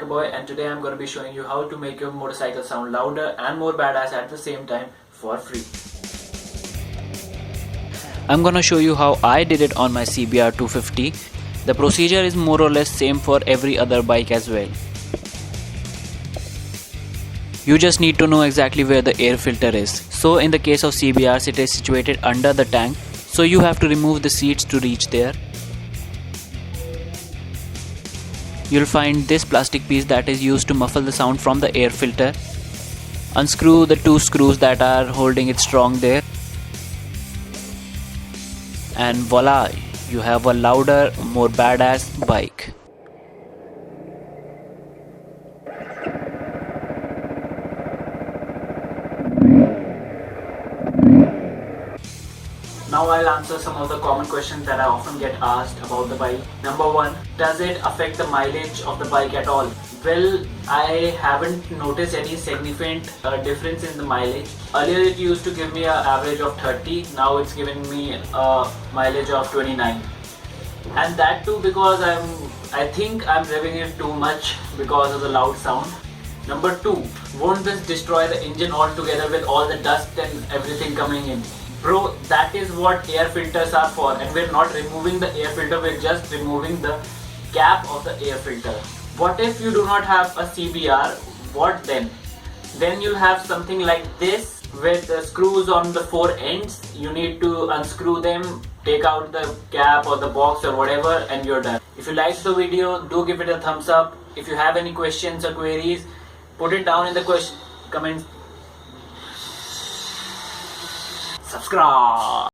BIKERBOI, and today I'm going to be showing you how to make your motorcycle sound louder and more badass at the same time for free. I'm going to show you how I did it on my CBR 250. The procedure is more or less same for every other bike as well. You just need to know exactly where the air filter is. So in the case of CBRs, it is situated under the tank, so you have to remove the seats to reach there. You'll find this plastic piece that is used to muffle the sound from the air filter. Unscrew the two screws that are holding it strong there. And voila, you have a louder, more badass bike. Now I'll answer some of the common questions that I often get asked about the bike. Number one, does it affect the mileage of the bike at all? Well, I haven't noticed any significant difference in the mileage. Earlier it used to give me an average of 30, now it's giving me a mileage of 29. And that too because I think I'm revving it too much because of the loud sound. Number two, won't this destroy the engine altogether with all the dust and everything coming in? Bro, that is what air filters are for, and we're not removing the air filter, we're just removing the cap of the air filter. What if you do not have a CBR? What then? Then you'll have something like this with the screws on the four ends. You need to unscrew them, take out the cap or the box or whatever, and you're done. If you liked the video, do give it a thumbs up. If you have any questions or queries, put it down in the comments. Subscribe.